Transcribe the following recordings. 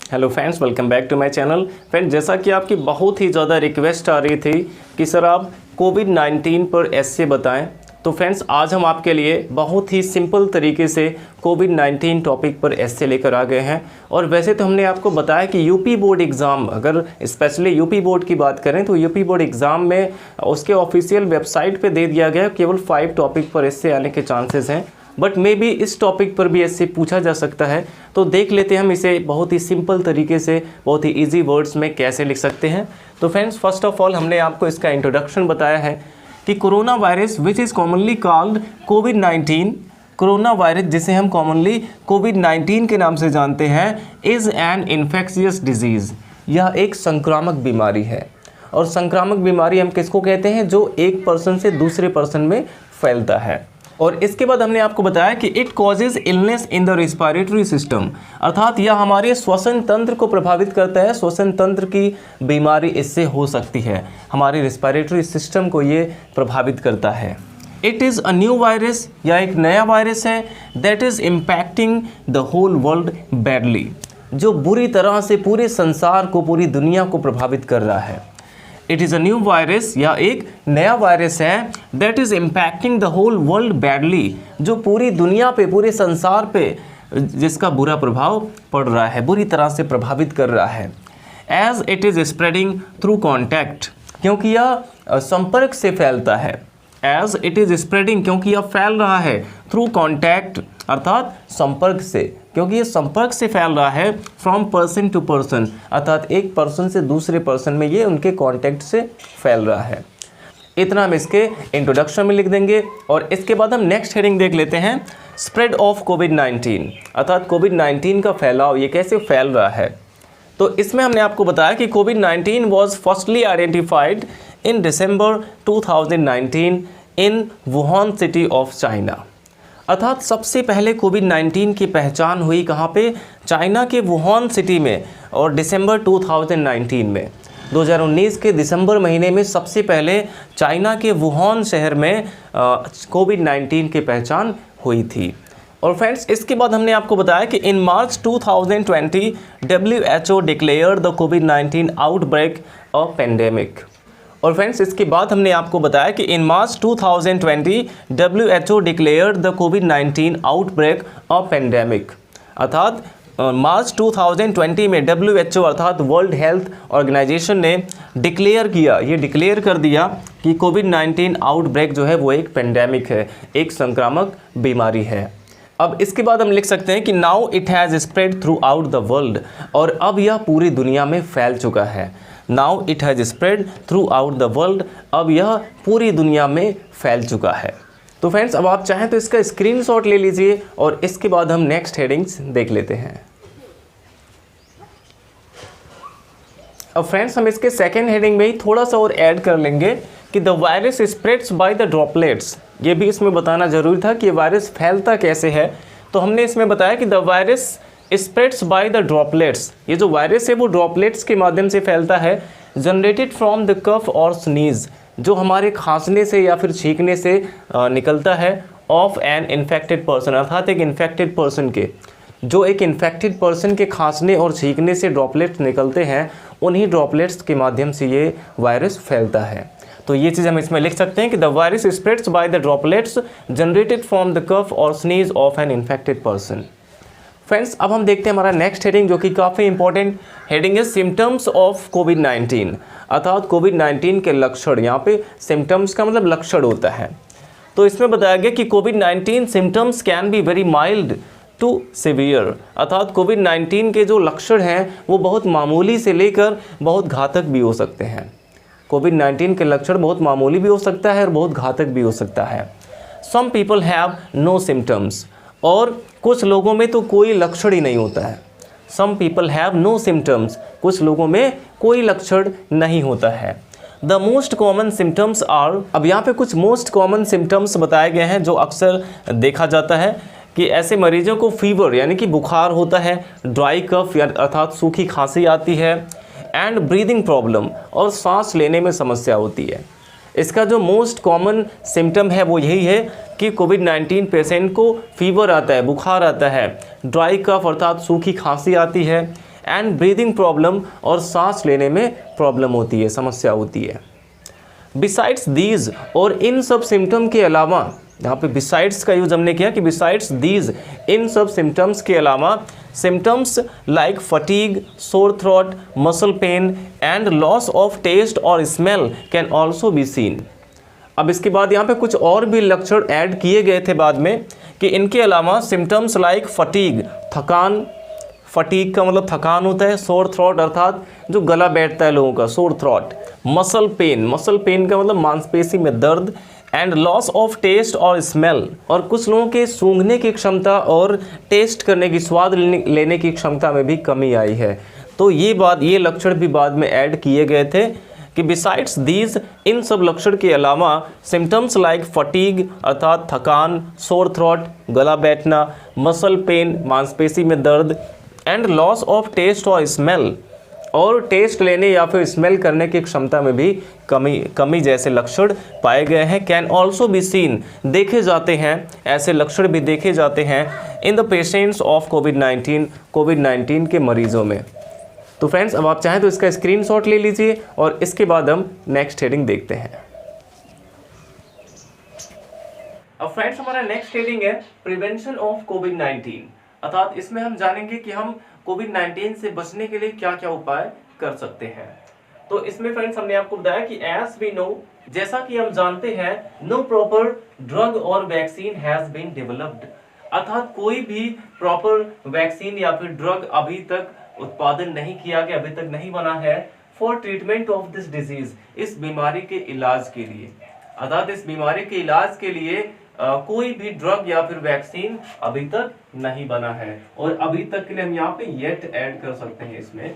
Hello friends, welcome back to my channel. Friends, जैसा कि आपकी बहुत ही ज़्यादा रिक्वेस्ट आ रही थी कि सर आप कोविड-19 पर एस्से बताएं, तो फ्रेंड्स आज हम आपके लिए बहुत ही सिंपल तरीके से कोविड-19 टॉपिक पर एस्से लेकर आ गए हैं। और वैसे तो हमने आपको बताया कि यूपी बोर्ड एग्ज़ाम, अगर स्पेशली यूपी बोर्ड की बात करें तो यूपी बोर्ड एग्ज़ाम में उसके ऑफिशियल वेबसाइट पे दे दिया गया केवल 5 टॉपिक पर एस्से आने के चांसेस हैं, बट मे बी इस टॉपिक पर भी ऐसे पूछा जा सकता है। तो देख लेते हैं हम इसे बहुत ही सिंपल तरीके से, बहुत ही इजी वर्ड्स में कैसे लिख सकते हैं। तो फ्रेंड्स, फर्स्ट ऑफ ऑल हमने आपको इसका इंट्रोडक्शन बताया है कि corona virus which is commonly called covid, corona virus जिसे हम कॉमनली कोविड-19 के नाम से जानते हैं, इज़ एन इन्फेक्शियस डिजीज़। यह एक संक्रामक बीमारी है। और संक्रामक बीमारी हम किसको कहते हैं? जो एक पर्सन से दूसरे पर्सन में फैलता है। और इसके बाद हमने आपको बताया कि it causes illness in the respiratory system, अर्थात यह हमारे श्वसन तंत्र को प्रभावित करता है। श्वसन तंत्र की बीमारी इससे हो सकती है, हमारे रेस्पिरेटरी सिस्टम को ये प्रभावित करता है। It is a new virus, यह एक नया वायरस है that is impacting the whole world badly, जो बुरी तरह से पूरे संसार को, पूरी दुनिया को प्रभावित कर रहा है। It is a new virus, यह एक नया वायरस है that is impacting the whole world badly, जो पूरी दुनिया पे, पूरे संसार पे जिसका बुरा प्रभाव पड़ रहा है, बुरी तरह से प्रभावित कर रहा है। As it is spreading through contact, क्योंकि यह संपर्क से फैलता है। एज इट इज़ स्प्रेडिंग, क्योंकि यह फैल रहा है, थ्रू कॉन्टैक्ट अर्थात संपर्क से, क्योंकि ये संपर्क से फैल रहा है, फ्रॉम पर्सन टू पर्सन, अर्थात एक पर्सन से दूसरे पर्सन में ये उनके कांटेक्ट से फैल रहा है। इतना हम इसके इंट्रोडक्शन में लिख देंगे। और इसके बाद हम नेक्स्ट हेडिंग देख लेते हैं, स्प्रेड ऑफ कोविड-19, अर्थात कोविड-19 का फैलाव, ये कैसे फैल रहा है। तो इसमें हमने आपको बताया कि कोविड-19 was firstly identified in December 2019 in Wuhan city of China, अर्थात सबसे पहले कोविड-19 की पहचान हुई कहाँ पे? चाइना के वुहान सिटी में, और दिसंबर 2019 में, 2019 के दिसंबर महीने में सबसे पहले चाइना के वुहान शहर में कोविड-19 की पहचान हुई थी। और फ्रेंड्स, इसके बाद हमने आपको बताया कि इन मार्च 2020 WHO declared the covid outbreak a pandemic. और फ्रेंड्स, इसके बाद हमने आपको बताया कि इन मार्च 2020 WHO declared the covid outbreak a pandemic, अर्थात मार्च 2020 में WHO अर्थात वर्ल्ड हेल्थ ऑर्गेनाइजेशन ने डिक्लेयर किया, ये डिक्लेयर कर दिया कि कोविड-19 आउटब्रेक जो है वो एक पेंडेमिक है, एक संक्रामक बीमारी है। अब इसके बाद हम लिख सकते हैं कि now it has spread through out the world, और अब यह पूरी दुनिया में फैल चुका है। Now it has spread through out the world, अब यह पूरी दुनिया में फैल चुका है। तो फ्रेंड्स, अब आप चाहें तो इसका स्क्रीनशॉट ले लीजिए और इसके बाद हम नेक्स्ट हेडिंग्स देख लेते हैं। अब फ्रेंड्स, हम इसके सेकेंड हेडिंग में ही थोड़ा सा और ऐड कर लेंगे कि the virus spreads by the droplets. ये भी इसमें बताना जरूरी था कि ये वायरस फैलता कैसे है। तो हमने इसमें बताया कि the virus spreads by the droplets, ये जो वायरस है वो ड्रॉपलेट्स के माध्यम से फैलता है, जनरेटेड फ्रॉम द कफ और स्नीज, जो हमारे खांसने से या फिर छींकने से निकलता है, ऑफ एन इन्फेक्टेड पर्सन, अर्थात एक इन्फेक्टेड पर्सन के, जो एक इन्फेक्टेड पर्सन के खांसने और छींकने से ड्रॉपलेट्स निकलते हैं, उन्हीं ड्रॉपलेट्स के माध्यम से ये वायरस फैलता है। तो ये चीज़ हम इसमें लिख सकते हैं कि the virus spreads by the droplets generated from the cough और sneeze of an infected person. Friends, अब हम देखते हैं हमारा नेक्स्ट हेडिंग, जो कि काफ़ी इंपॉर्टेंट हेडिंग है, सिम्टम्स ऑफ कोविड-19, अर्थात कोविड-19 के लक्षण। यहाँ पे सिम्टम्स का मतलब लक्षण होता है। तो इसमें बताया गया कि कोविड-19 symptoms can be very mild to severe, अर्थात कोविड-19 के जो लक्षण हैं वो बहुत मामूली से लेकर बहुत घातक भी हो सकते हैं। कोविड-19 के लक्षण बहुत मामूली भी हो सकता है और बहुत घातक भी हो सकता है। Some people have no symptoms, और कुछ लोगों में तो कोई लक्षण ही नहीं होता है। Some people have no symptoms, कुछ लोगों में कोई लक्षण नहीं होता है। The most common symptoms are, अब यहाँ पे कुछ मोस्ट कॉमन सिम्टम्स बताए गए हैं जो अक्सर देखा जाता है कि ऐसे मरीजों को फीवर यानी कि बुखार होता है, ड्राई कफ अर्थात सूखी खांसी आती है, एंड ब्रीदिंग प्रॉब्लम, और सांस लेने में समस्या होती है। इसका जो मोस्ट कॉमन सिम्टम है वो यही है कि कोविड-19 पेशेंट को फीवर आता है, बुखार आता है, ड्राई कफ अर्थात सूखी खांसी आती है, एंड ब्रीदिंग प्रॉब्लम, और सांस लेने में प्रॉब्लम होती है, समस्या होती है। बिसाइड्स दीज, और इन सब सिम्टम के अलावा, यहाँ पे बिसाइड्स का यूज हमने किया कि बिसाइड्स दीज, इन सब सिम्टम्स के अलावा symptoms like fatigue, sore throat, muscle pain and loss of taste और smell can also be seen. अब इसके बाद यहाँ पे कुछ और भी लक्षण ऐड किए गए थे बाद में कि इनके अलावा सिम्टम्स लाइक फटीग, थकान, फटीग का मतलब थकान होता है, सोर थ्रोट अर्थात जो गला बैठता है लोगों का, सोर थ्रोट, मसल पेन का मतलब मांसपेशी में दर्द, एंड लॉस ऑफ टेस्ट और स्मेल, और कुछ लोगों के सूंघने की क्षमता और टेस्ट करने की, स्वाद लेने की क्षमता में भी कमी आई है। तो ये लक्षण भी बाद में ऐड किए गए थे कि बिसाइड्स दीज, इन सब लक्षण के अलावा सिम्टम्स लाइक फटीग अर्थात थकान, सोर थ्रोट गला बैठना, मसल पेन मांसपेशी में दर्द, एंड लॉस ऑफ टेस्ट और स्मेल, और टेस्ट लेने या फिर स्मेल करने की क्षमता में भी कमी जैसे लक्षण पाए गए हैं, कैन ऑल्सो बी सीन, देखे जाते हैं, ऐसे लक्षण भी देखे जाते हैं इन द पेशेंट्स ऑफ कोविड-19 के मरीजों में। तो फ्रेंड्स, अब आप चाहें तो इसका स्क्रीनशॉट ले लीजिए और इसके बाद हम नेक्स्ट हेडिंग देखते हैं। अब फ्रेंड्स, हमारा नेक्स्ट हेडिंग है प्रिवेंशन ऑफ कोविड-19, अर्थात इसमें हम जानेंगे कि हम कोविड-19 से बचने के लिए क्या क्या उपाय कर सकते हैं। तो इसमें फ्रेंड्स हमने आपको बताया कि एज वी नो, जैसा कि हम जानते हैं, नो प्रॉपर ड्रग और वैक्सीन हैज बीन डेवलप्ड, अर्थात कोई भी प्रॉपर वैक्सीन या फिर ड्रग अभी तक उत्पादन नहीं किया गया, अभी तक नहीं बना है for treatment of this disease, इस बीमारी के इलाज के लिए, अर्थात इस बीमारी के इलाज के लिए कोई भी ड्रग या फिर वैक्सीन अभी तक नहीं बना है। और अभी तक के लिए हम यहाँ पे येट ऐड कर सकते हैं इसमें,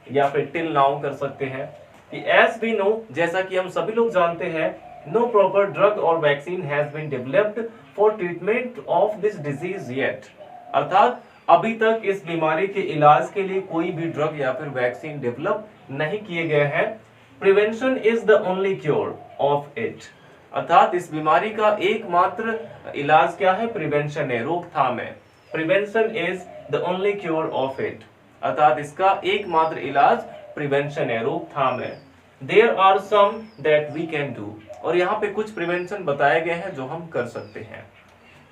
या फिर टिल नाउ कर सकते हैं कि एज वी नो, जैसा कि हम सभी लोग जानते हैं, नो प्रॉपर ड्रग और vaccine has been developed for treatment of this disease yet, अर्थात अभी तक इस बीमारी के इलाज के लिए कोई भी ड्रग या फिर वैक्सीन डेवलप नहीं किए गए हैं। Prevention is the only cure of it, अर्थात इस बीमारी का एकमात्र इलाज क्या है? प्रिवेंशन है, रोकथाम है। Prevention is the only cure of it, अर्थात इसका एकमात्र इलाज प्रिवेंशन है, रोकथाम है। There are some that we can do, और यहाँ पे कुछ प्रिवेंशन बताए गए हैं जो हम कर सकते हैं।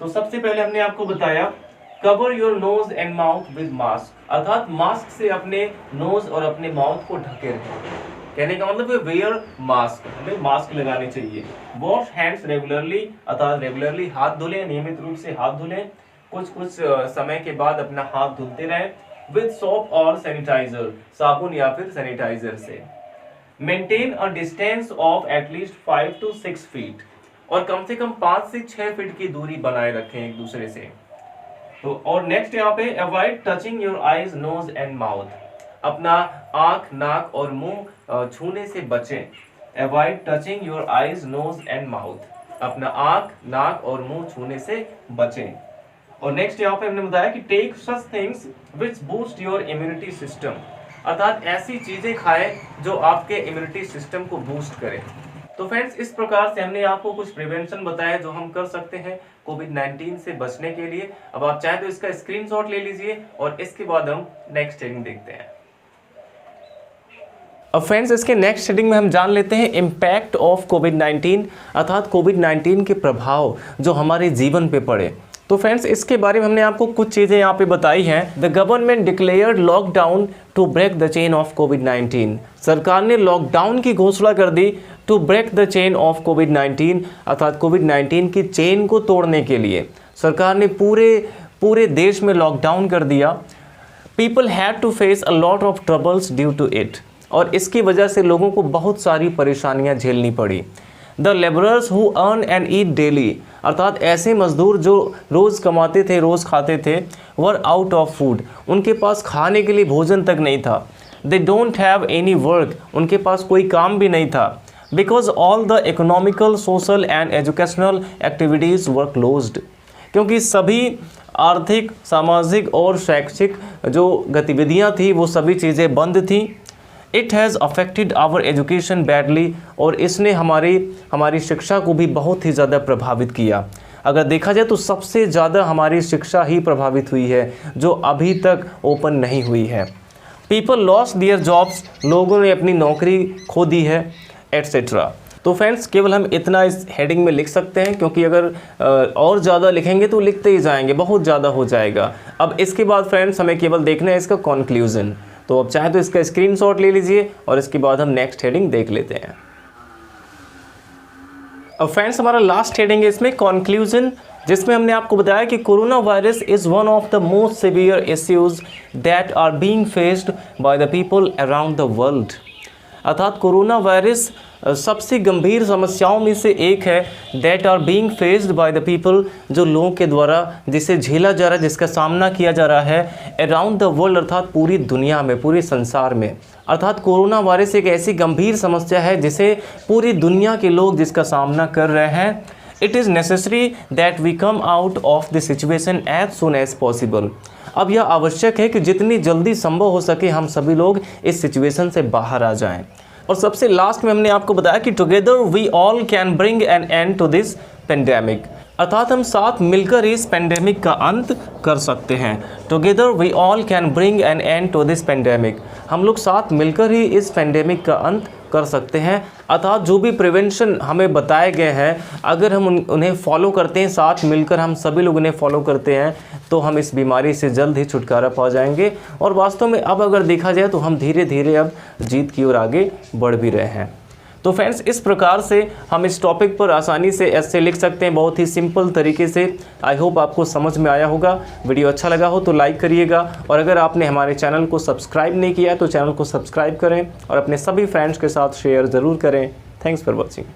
तो सबसे पहले हमने आपको बताया cover your nose and mouth with mask, अर्थात मास्क से अपने नोज और अपने माउथ को ढके रखें। कहने का मतलब है वेयर मास्क, हमें मास्क लगाने चाहिए। वॉश हैंड्स रेगुलरली, अर्थात रेगुलरली हाथ धुलें, नियमित रूप से हाथ धुलें, कुछ समय के बाद अपना हाथ धुलते रहें विद सोप और सैनिटाइजर, साबुन या फिर सैनिटाइजर से। Maintain a distance of at least 5 to 6 feet, और कम से कम 5 से 6 फीट की दूरी बनाए रखें एक दूसरे से। तो और नेक्स्ट यहाँ पे avoid touching your eyes, nose and mouth, अपना आंख, नाक और मुंह छूने से बचें। Avoid touching your eyes, nose and mouth, अपना आंख, नाक और मुंह छूने से बचें। और नेक्स्ट यहाँ पे हमने बताया कि take such things which boost your immunity system, अर्थात ऐसी चीजें खाएं जो आपके इम्यूनिटी सिस्टम को बूस्ट करें। तो फ्रेंड्स, इस प्रकार से हमने आपको कुछ प्रिवेंशन बताया जो हम कर सकते हैं कोविड-19 से बचने के लिए। अब आप चाहें तो इसका स्क्रीनशॉट ले लीजिए और इसके बाद हम नेक्स्ट हेडिंग देखते हैं। अब फ्रेंड्स, इसके नेक्स्ट हेडिंग में हम जान लेते हैं इम्पैक्ट ऑफ कोविड-19, अर्थात कोविड-19 के प्रभाव जो हमारे जीवन पे पड़े। तो फ्रेंड्स, इसके बारे में हमने आपको कुछ चीज़ें यहाँ पे बताई हैं। The government declared lockdown to break the chain of कोविड-19, सरकार ने लॉकडाउन की घोषणा कर दी to break the chain of कोविड-19, अर्थात कोविड-19 की चेन को तोड़ने के लिए सरकार ने पूरे देश में लॉकडाउन कर दिया। People had to face a lot of troubles due to it, और इसकी वजह से लोगों को बहुत सारी परेशानियां झेलनी पड़ी। The labourers who earn and eat daily, अर्थात ऐसे मजदूर जो रोज़ कमाते थे, रोज़ खाते थे, वर आउट ऑफ फूड, उनके पास खाने के लिए भोजन तक नहीं था। They don't have any work, उनके पास कोई काम भी नहीं था। Because all the economical, social and educational activities were closed, क्योंकि सभी आर्थिक, सामाजिक और शैक्षिक जो गतिविधियाँ थी वो सभी चीज़ें बंद थीं। It has affected our education badly, और इसने हमारी शिक्षा को भी बहुत ही ज़्यादा प्रभावित किया। अगर देखा जाए तो सबसे ज़्यादा हमारी शिक्षा ही प्रभावित हुई है जो अभी तक ओपन नहीं हुई है। पीपल लॉस्ट देयर जॉब्स, लोगों ने अपनी नौकरी खो दी है, एट्सेट्रा। तो फ्रेंड्स केवल हम इतना इस हेडिंग में लिख सकते हैं, क्योंकि अगर और ज़्यादा लिखेंगे तो लिखते ही जाएंगे, बहुत ज़्यादा हो जाएगा। अब इसके बाद फ्रेंड्स हमें केवल देखना है इसका कंक्लूजन। तो अब चाहे तो इसका स्क्रीनशॉट ले लीजिए और इसके बाद हम नेक्स्ट हेडिंग देख लेते हैं। अब फ्रेंड्स हमारा लास्ट हेडिंग है इसमें कंक्लूजन, जिसमें हमने आपको बताया कि corona virus is one of the most severe issues that are being faced by the people around the world. अर्थात कोरोना वायरस सबसे गंभीर समस्याओं में से एक है, that are being faced by the people, जो लोगों के द्वारा जिसे झेला जा रहा है, जिसका सामना किया जा रहा है अराउंड द वर्ल्ड, अर्थात पूरी दुनिया में, पूरे संसार में। अर्थात कोरोना वायरस एक ऐसी गंभीर समस्या है जिसे पूरी दुनिया के लोग जिसका सामना कर रहे हैं। It is necessary that we come out of the situation as soon as possible. अब यह आवश्यक है कि जितनी जल्दी संभव हो सके हम सभी लोग इस सिचुएशन से बाहर आ जाएं। और सबसे लास्ट में हमने आपको बताया कि together we all can bring an end to this pandemic, अर्थात हम साथ मिलकर इस पेंडेमिक का अंत कर सकते हैं। Together we all can bring an end to this pandemic, हम लोग साथ मिलकर ही इस पेंडेमिक का अंत कर सकते हैं। अर्थात जो भी प्रिवेंशन हमें बताए गए हैं, अगर हम उन्हें फॉलो करते हैं, साथ मिलकर हम सभी लोग उन्हें फॉलो करते हैं, तो हम इस बीमारी से जल्द ही छुटकारा पा जाएंगे। और वास्तव में अब अगर देखा जाए तो हम धीरे धीरे अब जीत की ओर आगे बढ़ भी रहे हैं। तो फ्रेंड्स इस प्रकार से हम इस टॉपिक पर आसानी से ऐसे लिख सकते हैं, बहुत ही सिंपल तरीके से। आई होप आपको समझ में आया होगा। वीडियो अच्छा लगा हो तो लाइक करिएगा, और अगर आपने हमारे चैनल को सब्सक्राइब नहीं किया तो चैनल को सब्सक्राइब करें और अपने सभी फ्रेंड्स के साथ शेयर ज़रूर करें। Thanks for watching.